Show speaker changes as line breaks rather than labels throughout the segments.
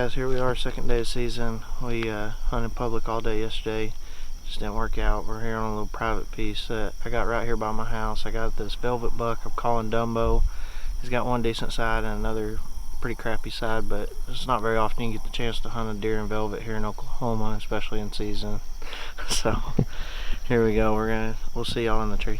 guys, here we are, second day of season. We hunted public all day yesterday. Just didn't work out. We're here on a little private piece that I got right here by my house. I got this velvet buck I'm calling Dumbo. He's got one decent side and another pretty crappy side, but it's not very often you get the chance to hunt a deer in velvet here in Oklahoma, especially in season. So here we go. We'll see y'all in the tree.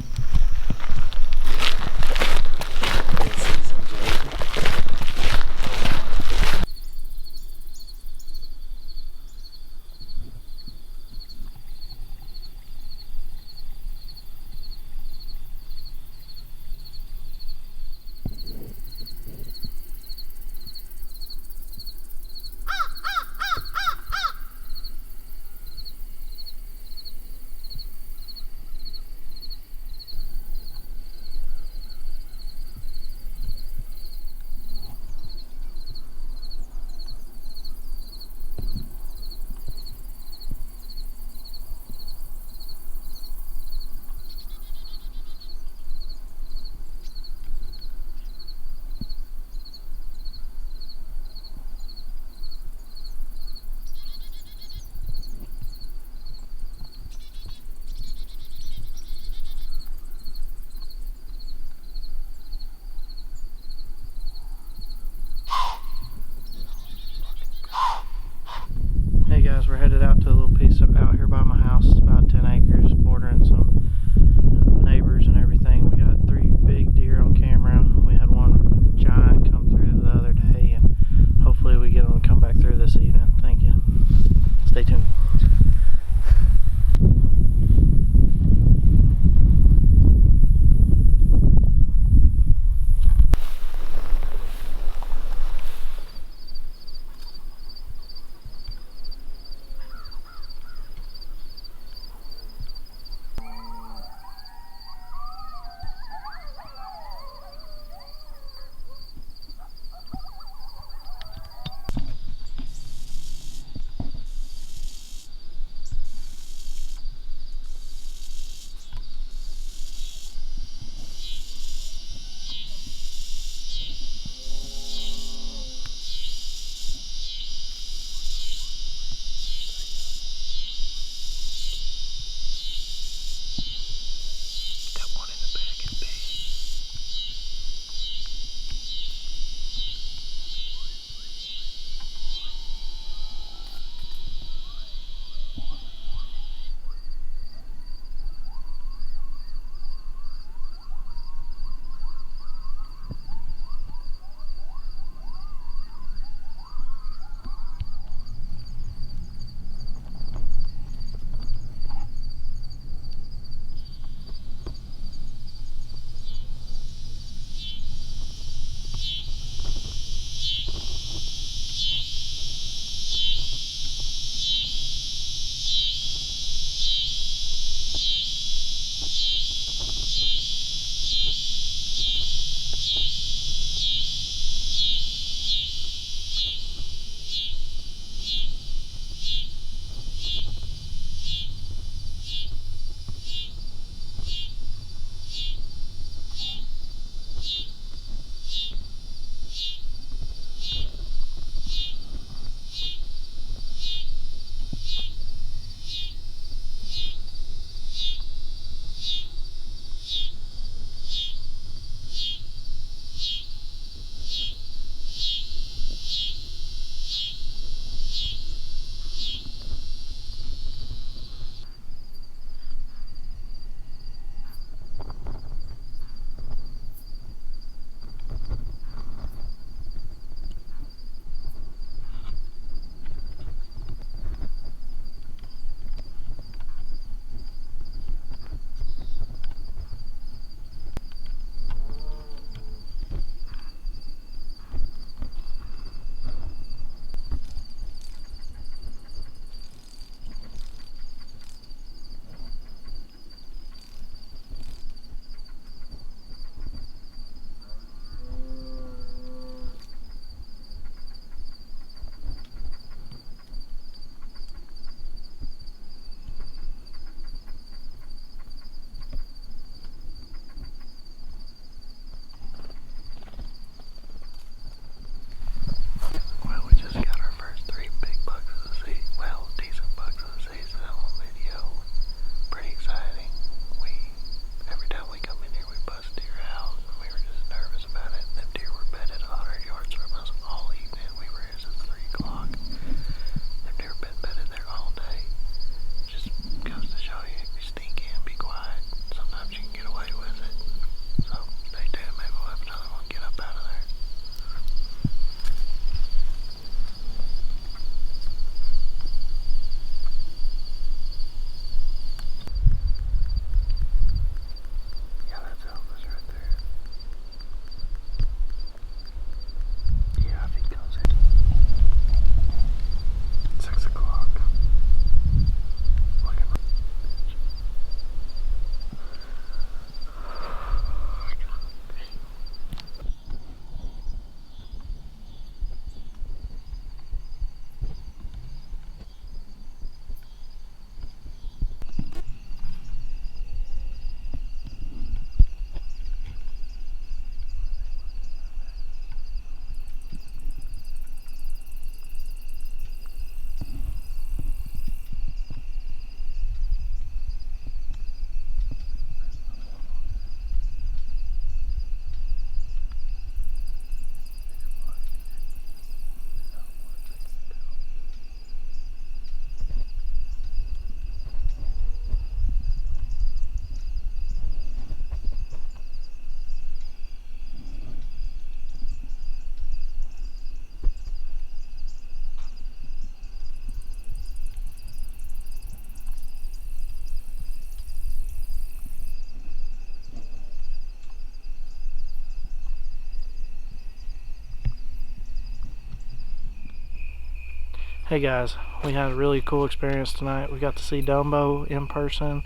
Hey guys, we had a really cool experience tonight. We got to see Dumbo in person.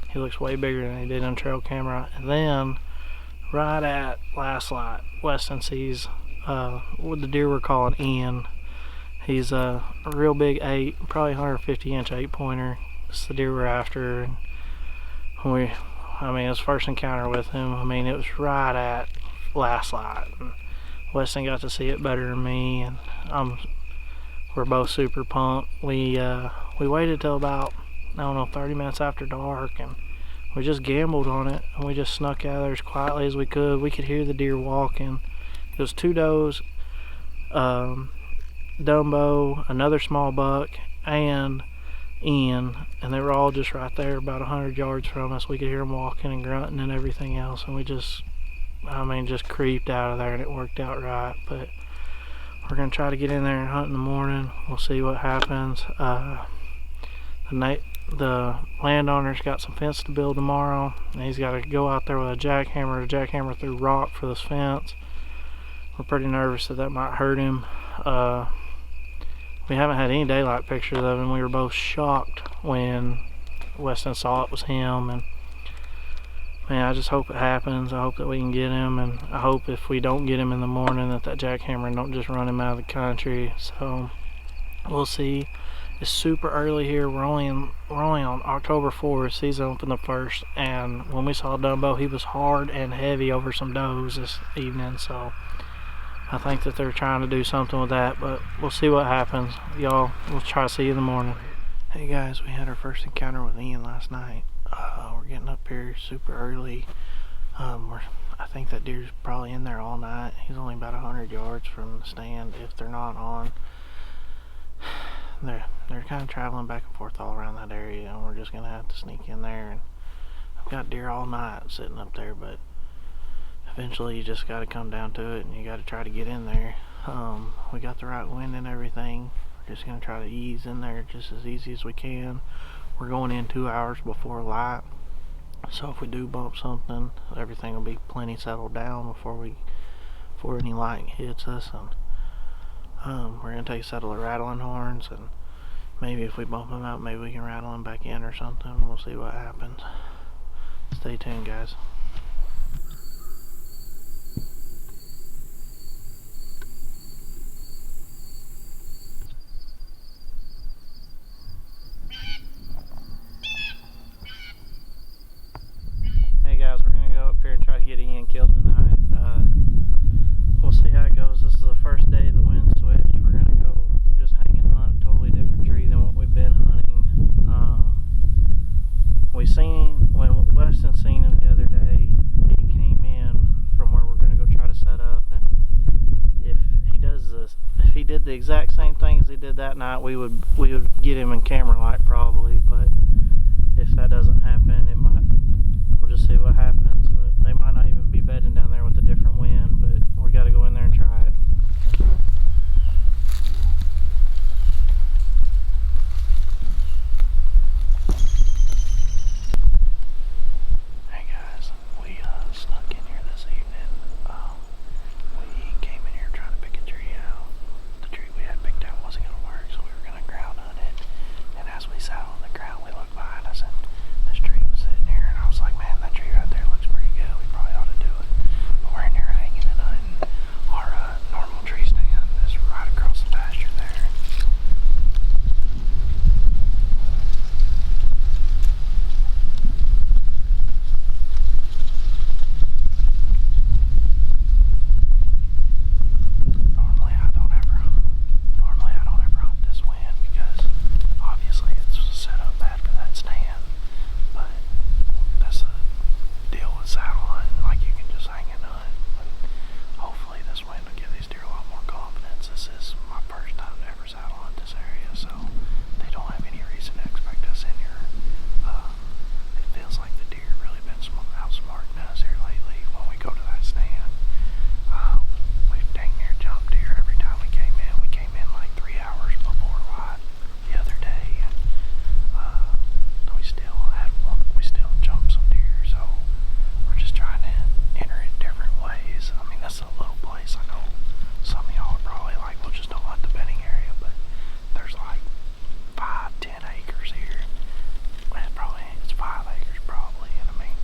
He looks way bigger than he did on trail camera. And then, right at last light, Weston sees what the deer we're calling Ian. He's a real big 8, probably 150-inch 8-pointer. It's the deer we're after. And his first encounter with him, it was right at last light. And Weston got to see it better than me, and we're both super pumped. We waited till about, 30 minutes after dark, and we just gambled on it, and we just snuck out of there as quietly as we could. We could hear the deer walking. It was 2 does, Dumbo, another small buck, and Ian, and they were all just right there about 100 yards from us. We could hear them walking and grunting and everything else, and we just creeped out of there, and it worked out right. But we're going to try to get in there and hunt in the morning. We'll see what happens. The landowner's got some fence to build tomorrow, and he's got to go out there with a jackhammer through rock for this fence. We're pretty nervous that might hurt him. We haven't had any daylight pictures of him. We were both shocked when Weston saw it was him, and man, I just hope it happens. I hope that we can get him, and I hope if we don't get him in the morning that jackhammer don't just run him out of the country. So we'll see. It's super early here. We're only on October 4th. Season opened the 1st, and when we saw Dumbo, he was hard and heavy over some does this evening. So I think that they're trying to do something with that, but we'll see what happens. Y'all, we'll try to see you in the morning. Hey guys, we had our first encounter with Ian last night. We're getting up here super early. I think that deer's probably in there all night. He's only about 100 yards from the stand if they're not on. They're kind of traveling back and forth all around that area, and we're just gonna have to sneak in there. And I've got deer all night sitting up there, but eventually you just got to come down to it, and you got to try to get in there. We got the right wind and everything. We're just gonna try to ease in there just as easy as we can. We're going in 2 hours before light, so if we do bump something, everything will be plenty settled down before any light hits us. And we're gonna take a set of the rattling horns, and maybe if we bump them out, maybe we can rattle them back in or something. We'll see what happens. Stay tuned, guys. Hey guys, we're gonna go up here and try to get Ian killed tonight. We'll see how it goes. This is the first day the wind switched. We're gonna go just hanging on a totally different tree than what we've been hunting. When Weston seen him the other day, he came in from where we're gonna go try to set up, and if he did the exact same thing as he did that night, we would get him in camera light probably. But if that doesn't happen, we'll just see what happens. They might not even be bedding down there with a different wind, but we got to go in there and try it. Hey guys, we snuck in here this evening. We came in here trying to pick a tree out. The tree we had picked out wasn't going to work, so we were going to ground hunt it. And as we sat on the ground, we looked behind us, and this tree was sitting here, and I was like, man, that tree right there looks pretty good. We probably ought to do it. But we're in here hanging and hunting. Our normal tree stand is right across the pasture there. Normally I don't ever hunt this wind because obviously it's set up bad for that stand. But that's the deal with saddle hunting. Like, you can just hang and hunt. But hopefully this wind will give these deer a lot more confidence. This is my first time to ever saddle hunt this area, so they don't have any reason to expect us in here. It feels like the deer really been outsmarting us here lately when we go to that stand. We've dang near jumped deer every time we came in. We came in like 3 hours before light the other day, and we still jumped some deer. So we're just trying to enter it different ways. That's a little place. I know some of y'all are probably like, well, just don't hunt the bedding area, but there there's like 5-10 acres here. It's 5 acres probably, and I mean,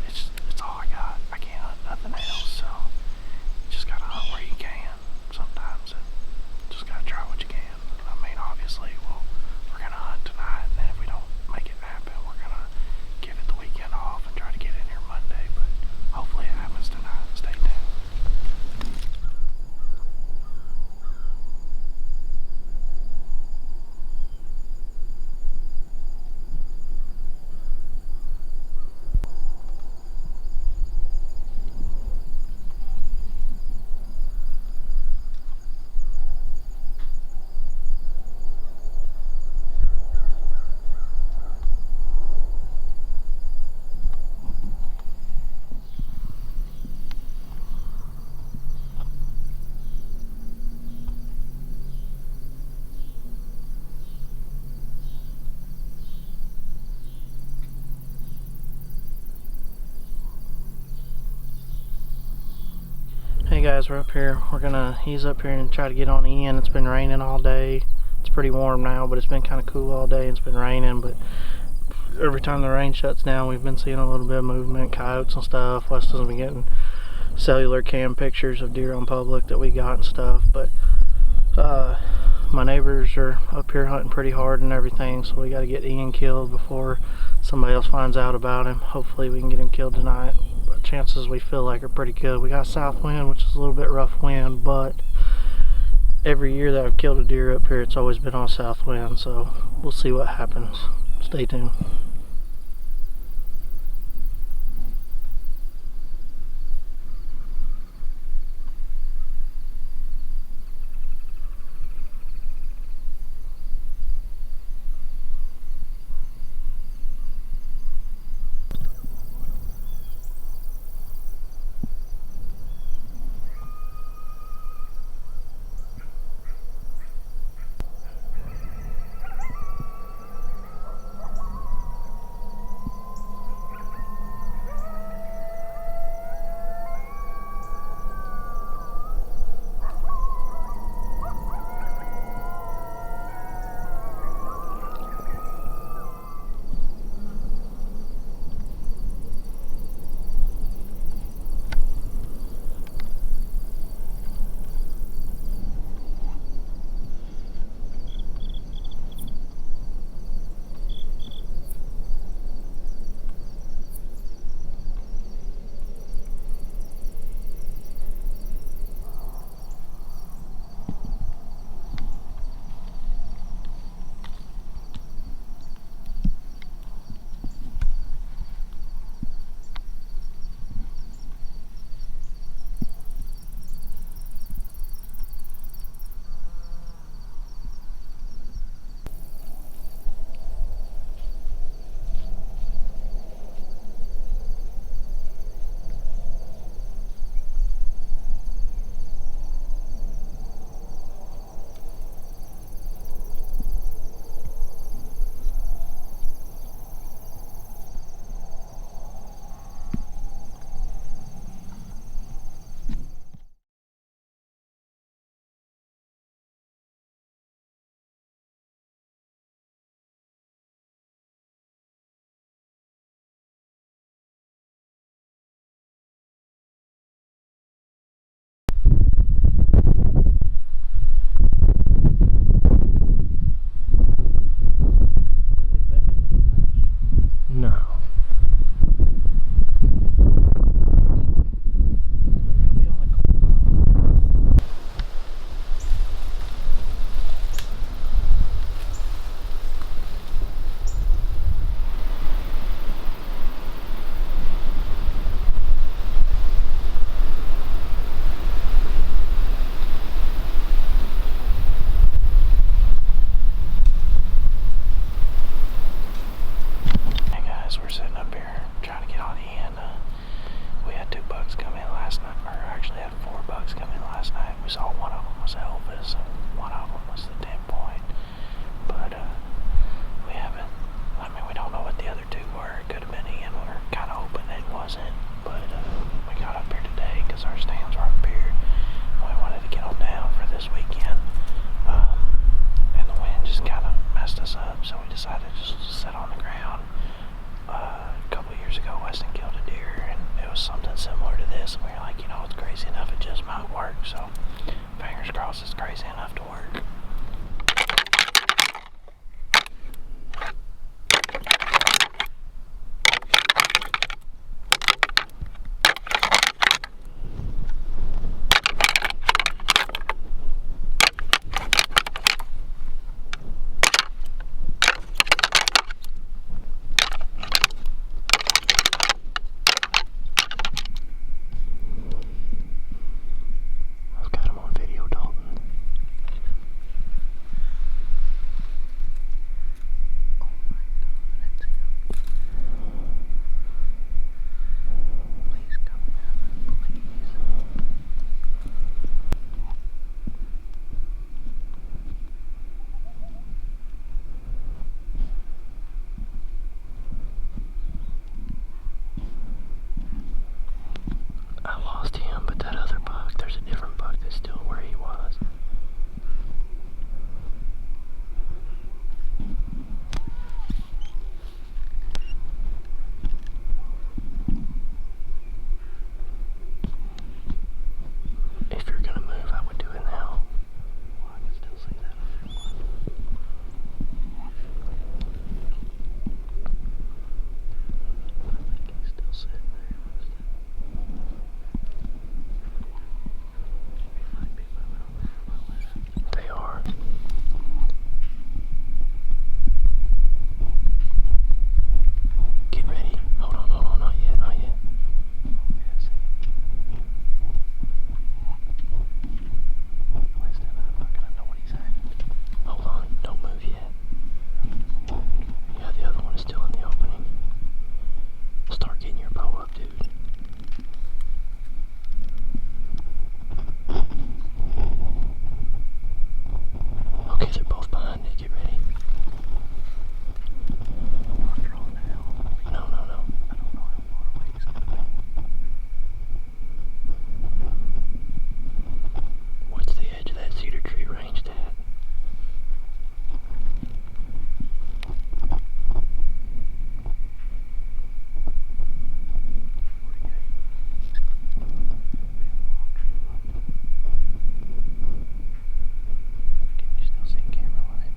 it's all I got. I can't hunt nothing else, so you just gotta hunt where you can sometimes, and just gotta try what you can. I mean, obviously, we're gonna hunt tonight, and then if we don't make it happen, we're gonna give it the weekend off and try to get in here Monday, but hopefully it happens tonight. Stay tuned. Hey guys, we're up here. We're gonna ease up here and try to get on in. It's been raining all day. It's pretty warm now, but it's been kind of cool all day. It's been raining, but every time the rain shuts down, we've been seeing a little bit of movement, coyotes and stuff. Weston's been getting cellular cam pictures of deer on public that we got and stuff, but my neighbors are up here hunting pretty hard and everything, so we got to get Ian killed before somebody else finds out about him. Hopefully we can get him killed tonight. But chances we feel like are pretty good. We got a south wind, which is a little bit rough wind, but every year that I've killed a deer up here, it's always been on south wind, so we'll see what happens. Stay tuned. across is crazy enough to work. I lost him, but that other buck, there's a different buck that's still where he was. If you're gonna move, I would do it now. Well, I can still see that other one. I think he's still sitting there. They are. Get ready. Hold on, not yet, not yet. Hold on, don't move yet. Yeah, the other one is still in the opening. Start getting your bow up, dude. Okay, they're both behind it. Get ready. No. I don't know how far away he's going to be. What's the edge of that cedar tree ranged at? Can you still see camera light?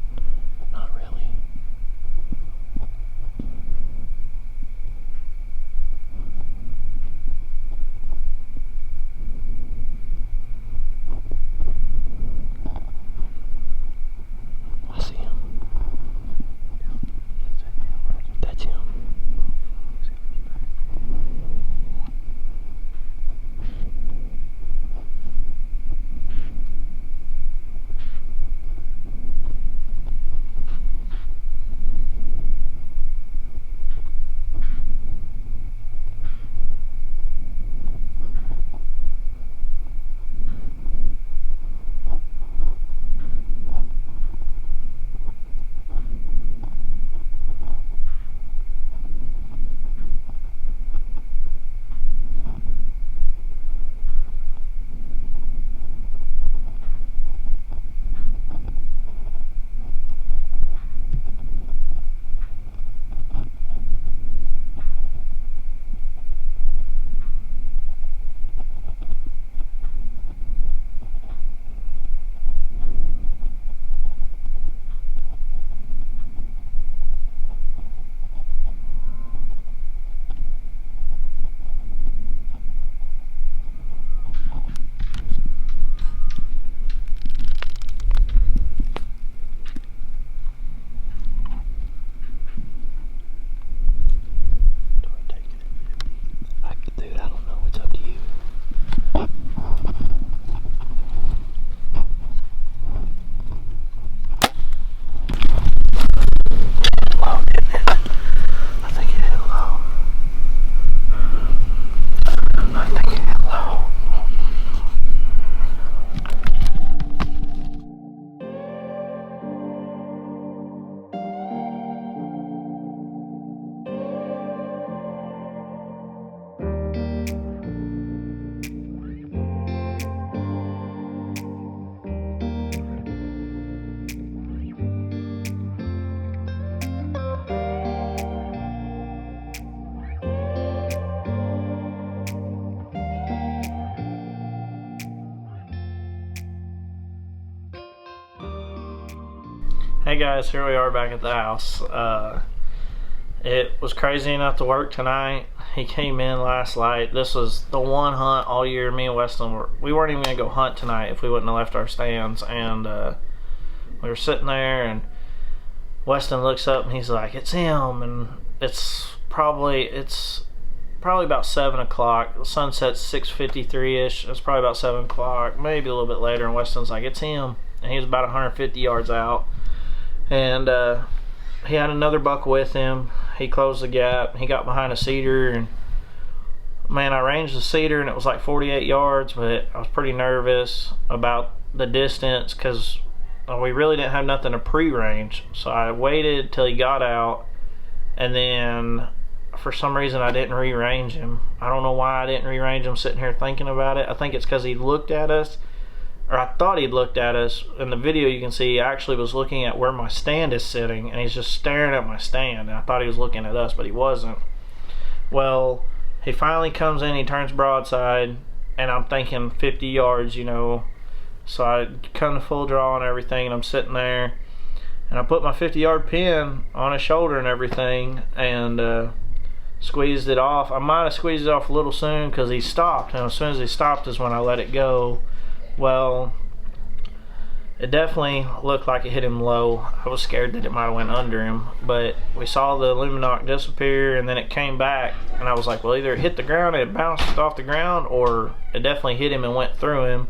Hey guys, here we are back at the house. It was crazy enough to work tonight. He came in last night. This was the one hunt all year. Me and Weston we weren't even gonna go hunt tonight if we wouldn't have left our stands. And we were sitting there, and Weston looks up and he's like, "It's him." And it's probably about 7 o'clock. The sun sets 6:53ish. It's probably about 7 o'clock, maybe a little bit later. And Weston's like, "It's him." And he was about 150 yards out. And he had another buck with him. He closed the gap. He got behind a cedar, and man, I ranged the cedar and it was like 48 yards, but I was pretty nervous about the distance because we really didn't have nothing to pre-range. So I waited till he got out, and then for some reason I didn't re-range him. I don't know why I didn't re-range him, sitting here thinking about it. I think it's because he looked at us, or I thought he'd looked at us. In the video you can see he actually was looking at where my stand is sitting, and he's just staring at my stand, and I thought he was looking at us, but he wasn't. Well, he finally comes in, he turns broadside, and I'm thinking 50 yards, you know. So I come to full draw and everything, and I'm sitting there, and I put my 50-yard pin on his shoulder and everything, and squeezed it off. I might have squeezed it off a little soon because he stopped, and as soon as he stopped is when I let it go. Well, it definitely looked like it hit him low. I was scared that it might have went under him, but we saw the Luminoc disappear, and then it came back, and I was like, well, either it hit the ground and it bounced off the ground, or it definitely hit him and went through him.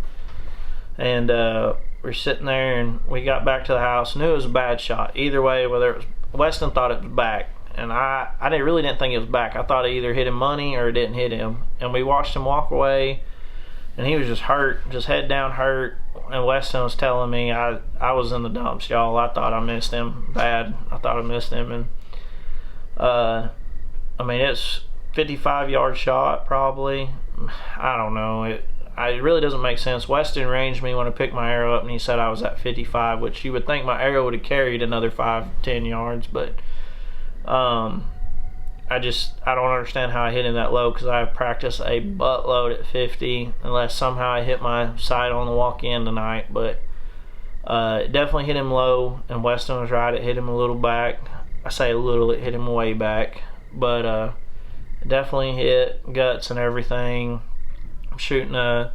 And we're sitting there, and we got back to the house. Knew it was a bad shot. Either way, whether it was, Weston thought it was back, and I really didn't think it was back. I thought it either hit him money or it didn't hit him. And we watched him walk away, and he was just hurt, just head down hurt. And Weston was telling me I was in the dumps, y'all. I thought I missed him bad. I thought I missed him. And I mean, it's 55-yard shot probably. I don't know. It really doesn't make sense. Weston ranged me when I picked my arrow up, and he said I was at 55, which you would think my arrow would have carried another 5-10 yards, but I don't understand how I hit him that low, because I have practiced a buttload at 50, unless somehow I hit my sight on the walk-in tonight. But it definitely hit him low, and Weston was right. It hit him a little back. I say a little, it hit him way back. But it definitely hit guts and everything. I'm shooting the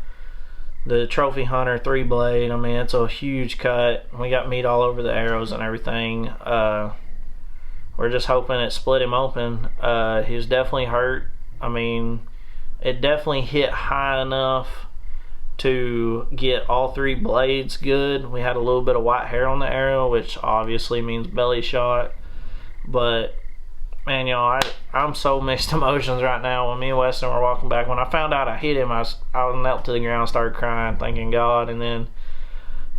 Trophy Hunter 3-blade. I mean, it's a huge cut. We got meat all over the arrows and everything. We're just hoping it split him open. He was definitely hurt. I mean, it definitely hit high enough to get all 3 blades good. We had a little bit of white hair on the arrow, which obviously means belly shot. But man, y'all, I'm so mixed emotions right now. When me and Weston were walking back, when I found out I hit him, I knelt to the ground, started crying, thanking God. And then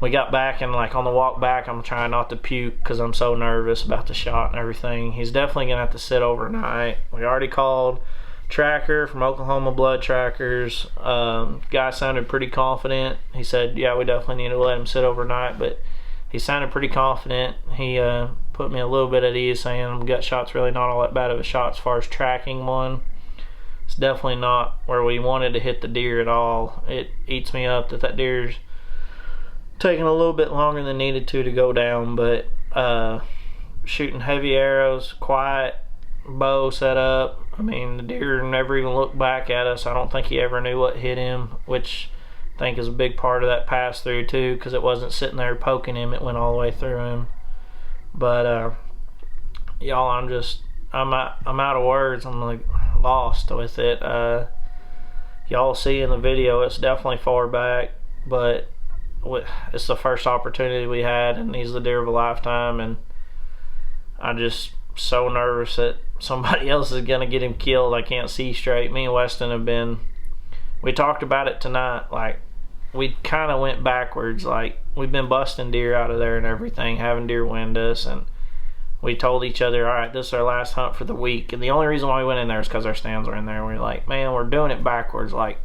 we got back, and like on the walk back, I'm trying not to puke because I'm so nervous about the shot and everything. He's definitely gonna have to sit overnight. We already called Tracker from Oklahoma Blood Trackers. Guy sounded pretty confident. He said, yeah, we definitely need to let him sit overnight, but he sounded pretty confident. He put me a little bit at ease, saying gut shot's really not all that bad of a shot as far as tracking one. It's definitely not where we wanted to hit the deer at all. It eats me up that deer's taking a little bit longer than needed to go down. But shooting heavy arrows, quiet, bow set up. I mean, the deer never even looked back at us. I don't think he ever knew what hit him, which I think is a big part of that pass through too, because it wasn't sitting there poking him, it went all the way through him. But y'all, I'm out of words. I'm like lost with it. Y'all see in the video, it's definitely far back, but it's the first opportunity we had, and he's the deer of a lifetime. And I'm just so nervous that somebody else is gonna get him killed. I can't see straight. Me and Weston we talked about it tonight. Like, we kind of went backwards. Like, we've been busting deer out of there and everything, having deer wind us, and we told each other, all right, this is our last hunt for the week. And the only reason why we went in there is because our stands were in there. We're like, man, we're doing it backwards. Like,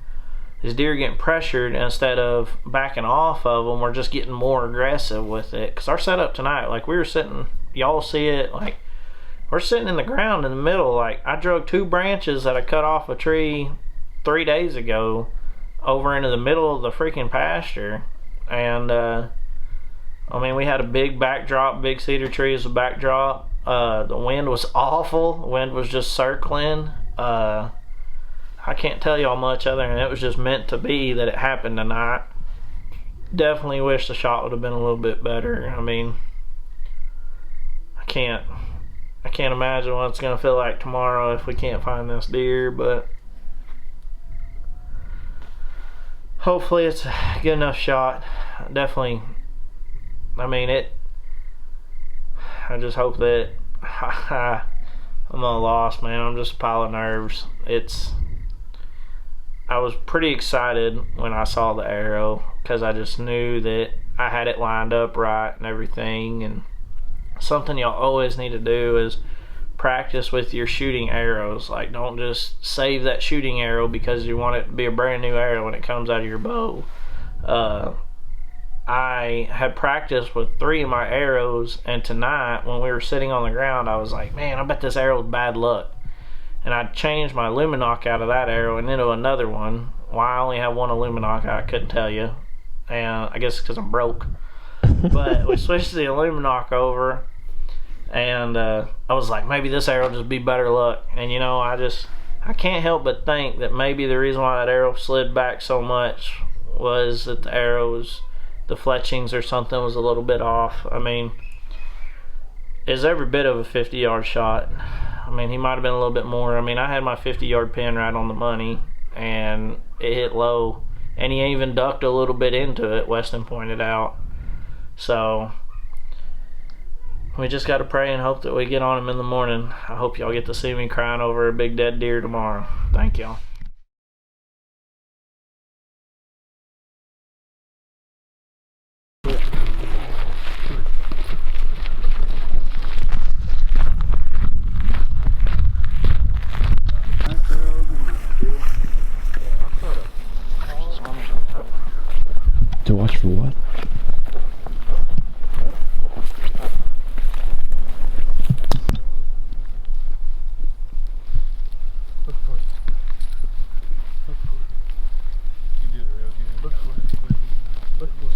this deer getting pressured, and instead of backing off of them, we're just getting more aggressive with it. Because our setup tonight, like, we were sitting, y'all see it, like, we're sitting in the ground in the middle. Like, I drug 2 branches that I cut off a tree 3 days ago over into the middle of the freaking pasture, and I mean, we had a big backdrop, big cedar tree as a backdrop. The wind was awful. The wind was just circling. I can't tell y'all much other than it was just meant to be that it happened tonight. Definitely wish the shot would have been a little bit better. I mean, I can't imagine what it's gonna feel like tomorrow if we can't find this deer, but hopefully it's a good enough shot. Definitely, I mean it. I just hope that I'm a loss, man. I'm just a pile of nerves. I was pretty excited when I saw the arrow because I just knew that I had it lined up right and everything. And something y'all always need to do is practice with your shooting arrows. Like, don't just save that shooting arrow because you want it to be a brand new arrow when it comes out of your bow. I had practiced with 3 of my arrows, and tonight when we were sitting on the ground I was like, man, I bet this arrow is bad luck. And I changed my Luminoc out of that arrow and into another one. Why I only have one Luminoc, I couldn't tell you. And I guess because I'm broke. But we switched the Luminoc over, and I was like, maybe this arrow will just be better luck. And you know, I can't help but think that maybe the reason why that arrow slid back so much was that the arrows, the fletchings or something was a little bit off. I mean, it's every bit of a 50-yard shot. I mean, he might have been a little bit more. I mean, I had my 50-yard pin right on the money, and it hit low. And he even ducked a little bit into it, Weston pointed out. So, we just got to pray and hope that we get on him in the morning. I hope y'all get to see me crying over a big dead deer tomorrow. Thank y'all.
To watch for what?
Look for it. Look for it.
You did it real good.
Look for it. Look for it.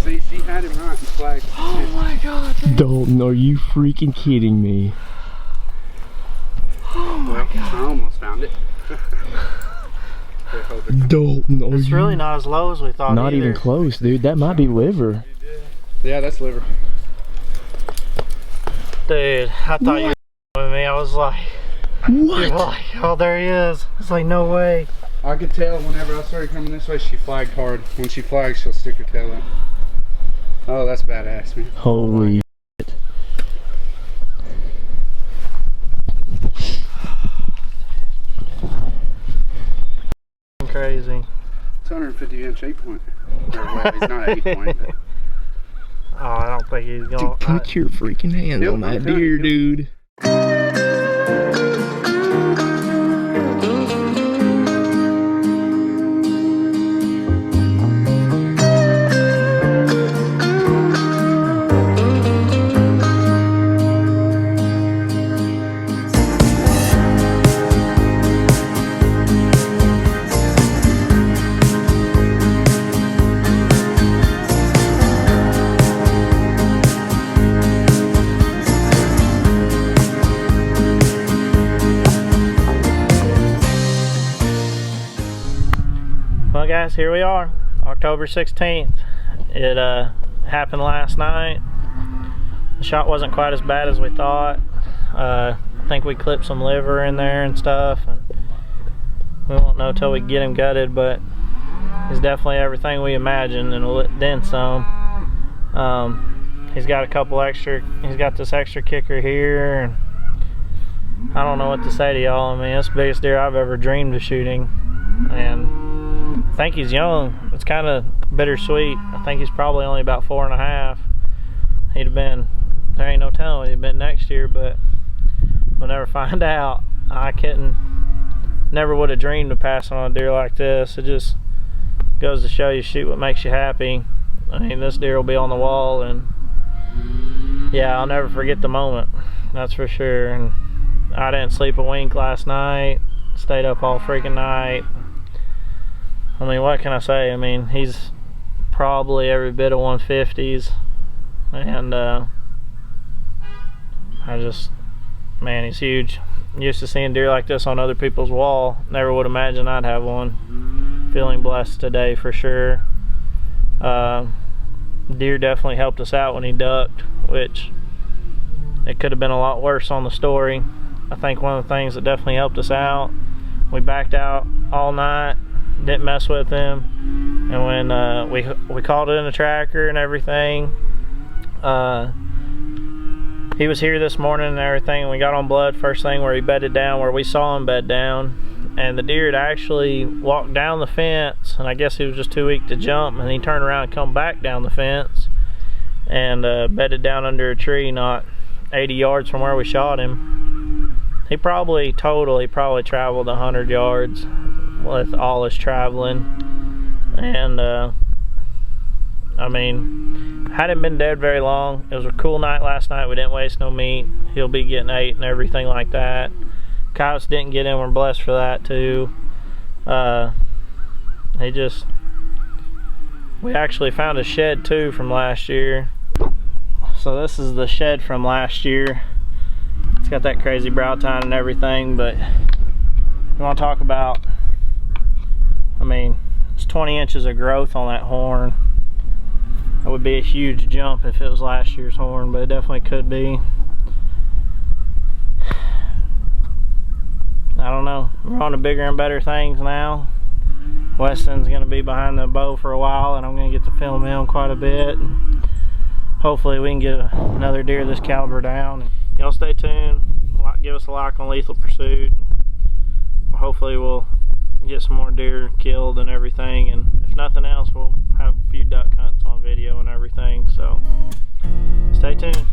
See, she had him right and flagged.
Oh my god, dude.
Dalton, are you freaking kidding me?
Oh my god.
I almost found it.
Dalton, are
It's
you...
really not as low as we thought.
Not even close, dude. That might be liver.
Yeah, that's liver.
Dude, I thought you were with me. I was like,
What?
like, oh, there he is. It's like, no way.
I could tell whenever I started coming this way, she flagged hard. When she flags, she'll stick her tail out. Oh, that's badass, man.
Holy shit.
Crazy.
It's 150-inch 8-point. Well, he's not 8-point, but...
Oh, I don't think he's going
Dude, put your freaking hands
Yep,
on that
I'm telling
deer,
you.
dude.
Well, guys, here we are, October 16th. It happened last night. The shot wasn't quite as bad as we thought. I think we clipped some liver in there and stuff. We won't know till we get him gutted, but he's definitely everything we imagined and then some. He's got a couple extra, he's got this extra kicker here, and I don't know what to say to y'all. I mean, it's the biggest deer I've ever dreamed of shooting, and I think he's young. It's kind of bittersweet. I think he's probably only about 4.5. He'd have been there ain't no telling what he'd been next year, but we'll never find out. I never would have dreamed of passing on a deer like this. It just goes to show you, shoot what makes you happy. I mean, this deer will be on the wall, and yeah, I'll never forget the moment, that's for sure. And I didn't sleep a wink last night, stayed up all freaking night. I mean, what can I say? I mean, he's probably every bit of 150s, and man, he's huge. Used to seeing deer like this on other people's wall. Never would imagine I'd have one. Feeling blessed today for sure. Deer definitely helped us out when he ducked, which it could have been a lot worse on the story. I think one of the things that definitely helped us out, we backed out all night, didn't mess with him, and when we called it in the tracker and everything, he was here this morning and everything, and we got on blood first thing where he bedded down, where we saw him bed down, and the deer had actually walked down the fence, and I guess he was just too weak to jump, and he turned around and come back down the fence and bedded down under a tree not 80 yards from where we shot him. He probably traveled 100 yards with all his traveling, and I mean, hadn't been dead very long. It was a cool night last night. We didn't waste no meat. He'll be getting ate and everything like that. Coyotes didn't get in. We're blessed for that too. We actually found a shed too from last year. So this is the shed from last year. It's got that crazy brow tine and everything, but you want to talk about, I mean, it's 20 inches of growth on that horn. That would be a huge jump if it was last year's horn, but it definitely could be. I don't know. We're on to bigger and better things now. Weston's going to be behind the bow for a while, and I'm going to get to film him quite a bit. And hopefully we can get another deer this caliber down. Y'all stay tuned. Give us a like on Lethal Pursuit. Hopefully we'll get some more deer killed and everything, and if nothing else, we'll have a few duck hunts on video and everything. So stay tuned.